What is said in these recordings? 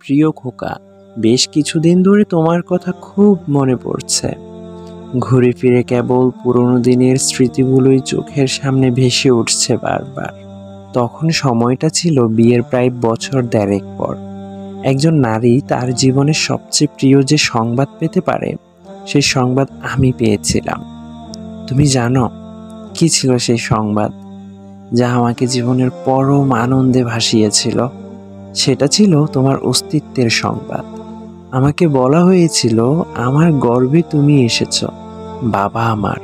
প্রিয় খোকা, বেশ কিছুদিন ধরে তোমার কথা খুব মনে পড়ছে। ঘুরে ফিরে কেবল পুরনো দিনের স্মৃতিগুলোই চোখের সামনে ভেসে উঠছে বারবার। তখন সময়টা ছিল বিয়ের প্রায় বছর দেড়েক পর। একজন নারী তার জীবনের সবচেয়ে প্রিয় যে সংবাদ পেতে পারে, সেই সংবাদ আমি পেয়েছিলাম। তুমি জানো কি ছিল সেই সংবাদ, যা আমাকে জীবনের পরম আনন্দে ভাসিয়েছিল? সেটা ছিল তোমার অস্তিত্বের সংবাদ। আমাকে বলা হয়েছিল, আমার গর্ভে তুমি এসেছ, বাবা আমার।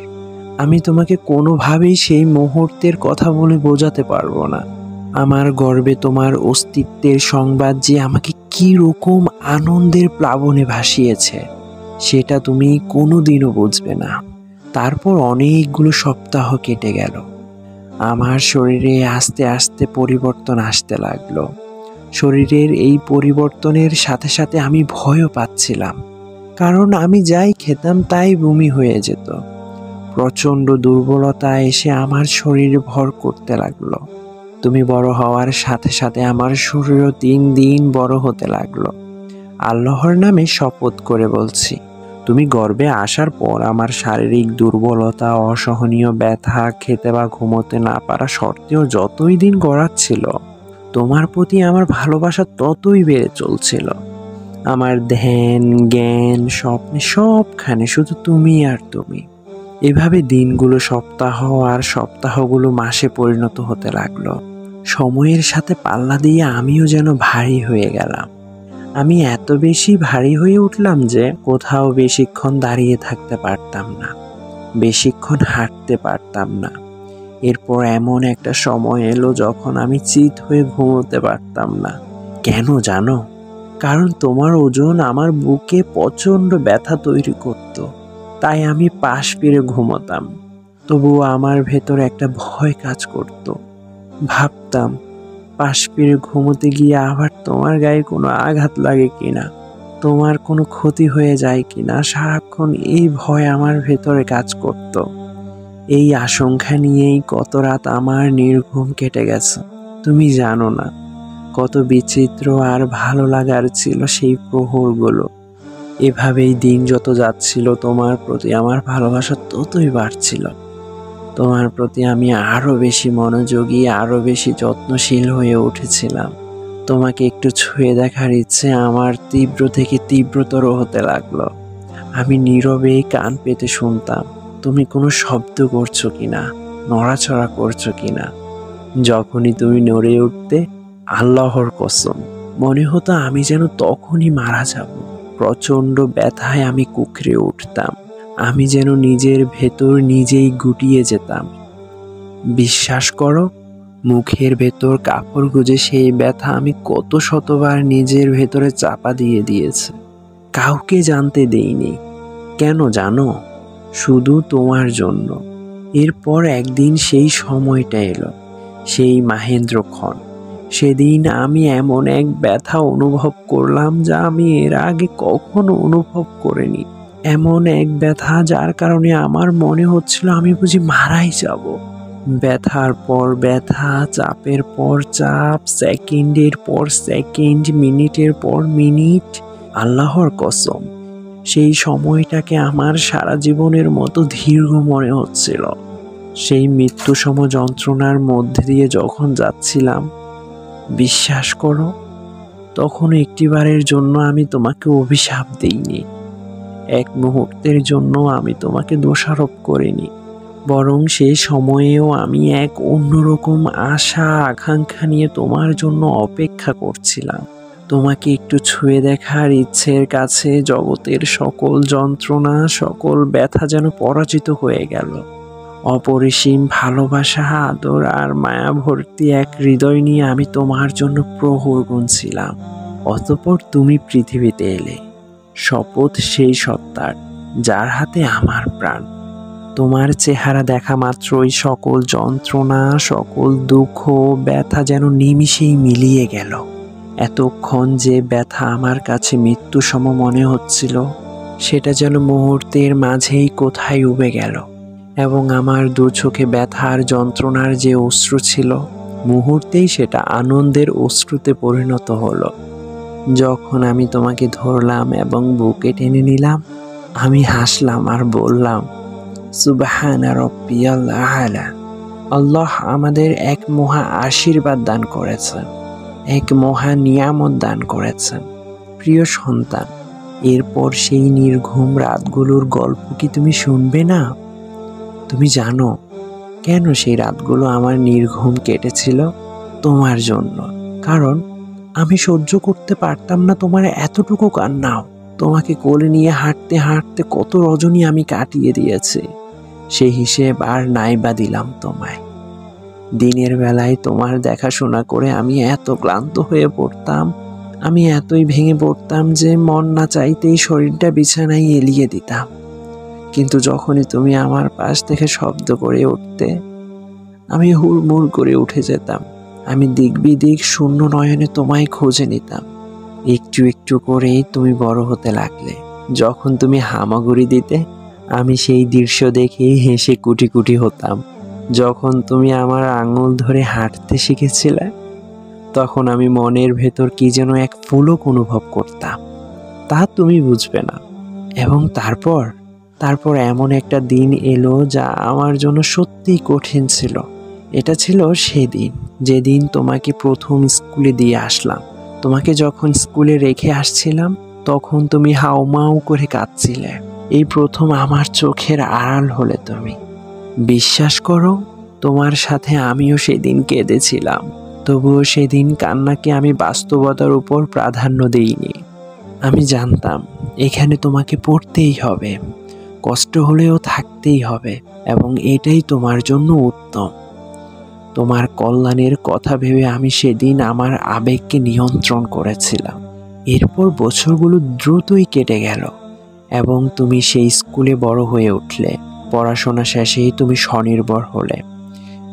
আমি তোমাকে কোনোভাবেই সেই মুহূর্তের কথা বলে বোঝাতে পারবো না। আমার গর্ভে তোমার অস্তিত্বের সংবাদ যে আমাকে কি রকম আনন্দের প্লাবনে ভাসিয়েছে, সেটা তুমি কোনোদিনও বুঝবে না। তারপর অনেকগুলো সপ্তাহ কেটে গেল। আমার শরীরে আস্তে আস্তে পরিবর্তন আসতে লাগলো। শরীরের এই পরিবর্তনের সাথে সাথে আমি ভয়ও পাচ্ছিলাম, কারণ আমি যাই খেতাম তাই বমি হয়ে যেত। প্রচণ্ড দুর্বলতা এসে আমার শরীরে ভর করতে লাগলো। তুমি বড় হওয়ার সাথে সাথে আমার শরীরও দিন দিন বড় হতে লাগলো। আল্লাহর নামে শপথ করে বলছি, তুমি গর্ভে আসার পর আমার শারীরিক দুর্বলতা, অসহনীয় ব্যথা, খেতে বা ঘুমোতে না পারা সত্ত্বেও যতই দিন গড়াচ্ছিল, তোমার প্রতি আমার ভালোবাসা ততই বেড়ে চলছিল। আমার ধ্যান, জ্ঞান, স্বপ্নে সবখানে শুধু তুমি আর তুমি। এভাবে দিনগুলো সপ্তাহ আর সপ্তাহগুলো মাসে পরিণত হতে লাগলো। সময়ের সাথে পাল্লা দিয়ে আমিও যেন ভারী হয়ে গেলাম। আমি এত বেশি ভারী হয়ে উঠলাম যে কোথাও বেশিক্ষণ দাঁড়িয়ে থাকতে পারতাম না, বেশিক্ষণ হাঁটতে পারতাম না। এরপর এমন একটা সময় এলো যখন আমি চিত হয়ে ঘুমোতে পারতাম না। কেন জানো? কারণ তোমার ওজন আমার বুকে প্রচণ্ড ব্যথা তৈরি করত। তাই আমি পাশ ফিরে ঘুমোতাম। তবুও আমার ভেতর একটা ভয় কাজ করত। ভাবতাম, পাশ ফিরে ঘুমোতে গিয়ে আবার তোমার গায়ে কোনো আঘাত লাগে কিনা, তোমার কোনো ক্ষতি হয়ে যায় কিনা। সারাক্ষণ এই ভয় আমার ভেতরে কাজ করত। এই আশঙ্কা নিয়েই কত রাত আমার নির্ঘুম কেটে গেছে। তুমি জানো না কত বিচিত্র আর ভালো লাগার ছিল সেই প্রহরগুলো। এভাবেই দিন যত যাচ্ছিল, তোমার প্রতি আমার ভালোবাসা ততই বাড়ছিল। তোমার প্রতি আমি আরো বেশি মনোযোগী, আরো বেশি যত্নশীল হয়ে উঠেছিলাম। তোমাকে একটু ছুঁয়ে দেখার ইচ্ছে আমার তীব্র থেকে তীব্রতর হতে লাগলো। আমি নীরবে কান পেতে শুনতাম তুমি কোনো শব্দ করছো কিনা, নড়াচড়া করছো কিনা। যখনই তুমি নড়ে উঠতে, আল্লাহর কসম, মনে হতো আমি যেন তখনই মারা যাব। প্রচণ্ড ব্যথায় আমি কুঁকড়ে উঠতাম। আমি যেন নিজের ভেতর নিজেই গুটিয়ে যেতাম। বিশ্বাস করো, মুখের ভেতর কাপড় গুজে সেই ব্যথা আমি কত শতবার নিজের ভেতরে চাপা দিয়ে দিয়েছে। কাউকে জানতে দেইনি। কেন জানো? শুধু তোমার জন্য। এরপর একদিন সেই সময়টা এলো, সেই মাহেন্দ্রক্ষণ। সেদিন আমি এমন এক ব্যথা অনুভব করলাম যা আমি এর আগে কখনো অনুভব করিনি। এমন এক ব্যথা যার কারণে আমার মনে হচ্ছিল আমি বুঝি মারাই যাব। ব্যথার পর ব্যথা, চাপের পর চাপ, সেকেন্ডের পর সেকেন্ড, মিনিটের পর মিনিট। আল্লাহর কসম, সেই সময়টাকে আমার সারা জীবনের মতো দীর্ঘ মনে হচ্ছিল। সেই মৃত্যুসম যন্ত্রণার মধ্যে দিয়ে যখন যাচ্ছিলাম, বিশ্বাস করো, তখন একটিবারের জন্য আমি তোমাকে অভিশাপ দিইনি। এক মুহূর্তের জন্য আমি তোমাকে দোষারোপ করিনি। বরং সেই সময়েও আমি এক অন্যরকম আশা, আকাঙ্ক্ষা নিয়ে তোমার জন্য অপেক্ষা করছিলাম। তোমাকে একটু ছুঁয়ে দেখার ইচ্ছের কাছে জগতের সকল যন্ত্রণা, সকল ব্যথা যেন পরাজিত হয়ে গেল। অপরিসীম ভালোবাসা, আদর আর মায়া ভর্তি এক হৃদয় নিয়ে আমি তোমার জন্য প্রহর গুনছিলাম। অতঃপর তুমি পৃথিবীতে এলে, শপথ সেই সত্তার যার হাতে আমার প্রাণ। তোমার চেহারা দেখা মাত্রই সকল যন্ত্রণা, সকল দুঃখ, ব্যথা যেন নিমিষেই মিলিয়ে গেল। এতক্ষণ যে ব্যথা আমার কাছে মৃত্যুসম মনে হচ্ছিল, সেটা যেন মুহূর্তের মাঝেই কোথায় উবে গেল। এবং আমার দু চোখে ব্যথার যন্ত্রণার যে অশ্রু ছিল, মুহূর্তেই সেটা আনন্দের অশ্রুতে পরিণত হলো। যখন আমি তোমাকে ধরলাম এবং বুকে টেনে নিলাম, আমি হাসলাম আর বললাম, সুবহানা রাব্বিয়াল আ'লা। আল্লাহ আমাদের এক মহা আশীর্বাদ দান করেছেন, এক মহা নিয়ামত দান করেছেন, প্রিয় সন্তান। এরপর সেই নির্ঘুম রাতগুলোর গল্প কি তুমি শুনবে না? তুমি জানো কেন সেই রাতগুলো আমার নির্ঘুম কেটেছিল? তোমার জন্য। কারণ আমি সহ্য করতে পারতাম না তোমার এতটুকু কান্নাও। তোমাকে কোলে নিয়ে হাঁটতে হাঁটতে কত রজনী আমি কাটিয়ে দিয়েছি, সেই হিসেব আর নাইবা দিলাম তোমায়। দিনের বেলায় তোমার দেখাশোনা করে আমি এত ক্লান্ত হয়ে পড়তাম, আমি এতই ভেঙে পড়তাম যে মন না চাইতেই শরীরটা বিছানায় এলিয়ে দিতাম। কিন্তু যখনই তুমি আমার পাশ থেকে শব্দ করে উঠতে, আমি হুড়মুড় করে উঠে যেতাম। আমি দিক বিদিক শূন্য নয়নে তোমায় খুঁজে নিতাম। একটু একটু করেই তুমি বড় হতে লাগলে। যখন তুমি হামাগুড়ি দিতে, আমি সেই দৃশ্য দেখেই হেসে কুটি কুটি হতাম। যখন তুমি আমার আঙুল ধরে হাঁটতে শিখেছিলে, তখন আমি মনের ভেতর কি যেন এক পুলক অনুভব করতাম, তা তুমি বুঝবে না। এবং তারপর এমন একটা দিন এলো যা আমার জন্য সত্যিই কঠিন ছিল। এটা ছিল সেদিন, যেদিন তোমাকে প্রথম স্কুলে দিয়ে আসলাম। তোমাকে যখন স্কুলে রেখে আসছিলাম, তখন তুমি হাউমাউ করে কাঁদছিলে। এই প্রথম আমার চোখের আড়াল হলে তুমি। বিশ্বাস করো, তোমার সাথে আমিও সেদিন কেঁদেছিলাম। তবুও সেদিন কান্নাকে আমি বাস্তবতার উপর প্রাধান্য দেইনি। আমি জানতাম এখানে তোমাকে পড়তেই হবে, কষ্ট হলেও থাকতেই হবে, এবং এটাই তোমার জন্য উত্তম। তোমার কল্যাণের কথা ভেবে আমি সেদিন আমার আবেগকে নিয়ন্ত্রণ করেছিলাম। এরপর বছরগুলো দ্রুতই কেটে গেল এবং তুমি সেই স্কুলে বড় হয়ে উঠলে। পড়াশোনা শেষেই তুমি স্বনির্ভর হলে,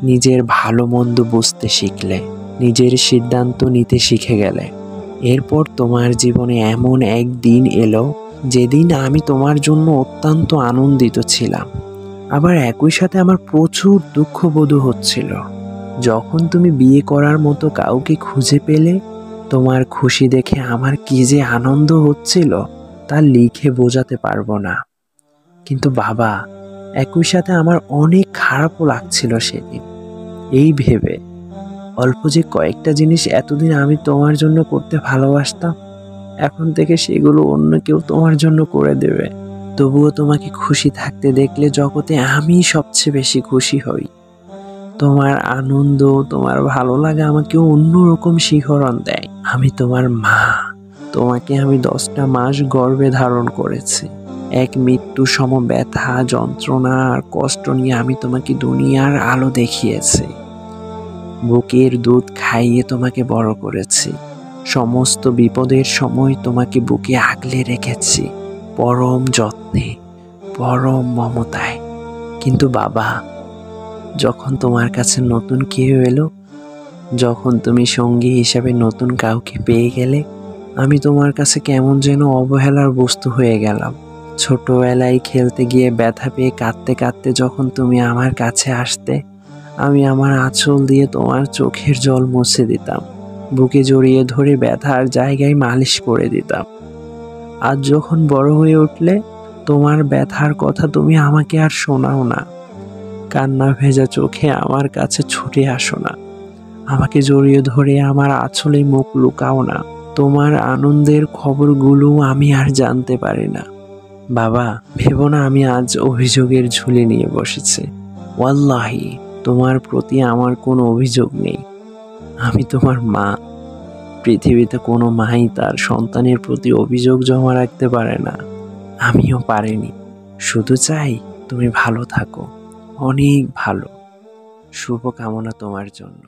নিজের ভালো মন্দ বুঝতে শিখলে, নিজের সিদ্ধান্ত নিতে শিখে গেলে। এরপর তোমার জীবনে এমন এক দিন এলো যেদিন আমি তোমার জন্য অত্যন্ত আনন্দিত ছিলাম, আবার একই সাথে আমার প্রচুর দুঃখবোধ হচ্ছিল। যখন তুমি বিয়ে করার মতো কাউকে খুঁজে পেলে, তোমার খুশি দেখে আমার কি যে আনন্দ হচ্ছিল তা লিখে বোঝাতে পারবো না। কিন্তু বাবা, একই সাথে আমার অনেক খারাপও লাগছিল সেদিন, এই ভেবে অল্প যে কয়েকটা জিনিস এতদিন আমি তোমার জন্য করতে ভালোবাসতাম, এখন থেকে সেগুলো অন্য কেউ তোমার জন্য করে দেবে। তবুও তোমাকে খুশি থাকতে দেখলে জগতে আমি সবচেয়ে বেশি খুশি হই। তোমার আনন্দ, তোমার ভালো লাগা আমাকে অন্যরকম শিহরণ দেয়। আমি তোমার মা, তোমাকে আমি 10টা মাস গর্ভে ধারণ করেছি। এক মৃত্যু সম ব্যথা, যন্ত্রণা আর কষ্ট নিয়ে আমি তোমাকে দুনিয়ার আলো দেখিয়েছি। বুকের দুধ খাইয়ে তোমাকে বড় করেছি। সমস্ত বিপদের সময় তোমাকে বুকে আগলে রেখেছি, পরম যত্নে, পরম মমতায়। কিন্তু বাবা, যখন তোমার কাছে নতুন কেউ এলো, যখন তুমি সঙ্গী হিসাবে নতুন কাউকে পেয়ে গেলে, আমি তোমার কাছে কেমন যেন অবহেলার বস্তু হয়ে গেলাম। ছোটবেলায় খেলতে গিয়ে ব্যথা পেয়ে কাঁদতে কাঁদতে যখন তুমি আমার কাছে আসতে, আমি আমার আঁচল দিয়ে তোমার চোখের জল মুছে দিতাম, বুকে জড়িয়ে ধরে ব্যথার জায়গায় মালিশ করে দিতাম। আজ যখন বড় হয়ে উঠলে, তোমার ব্যথার কথা তুমি আমাকে আর শোনাও না। কান্না ভেজা চোখে আমার কাছে ছুটে আসো না, আমাকে জড়িয়ে ধরে আমার আঁচলে মুখ লুকাও না। তোমার আনন্দের খবরগুলো আমি আর জানতে পারি না। বাবা, ভেবো না আমি আজ অভিযোগের ঝুলি নিয়ে বসেছি। ওয়াল্লাহি, তোমার প্রতি আমার কোনো অভিযোগ নেই। আমি তোমার মা। পৃথিবীতে কোনো মাই তার সন্তানের প্রতি অভিযোগ জমা রাখতে পারে না, আমিও পারিনি। শুধু চাই তুমি ভালো থাকো, অনেক ভালো। শুভকামনা তোমার জন্য।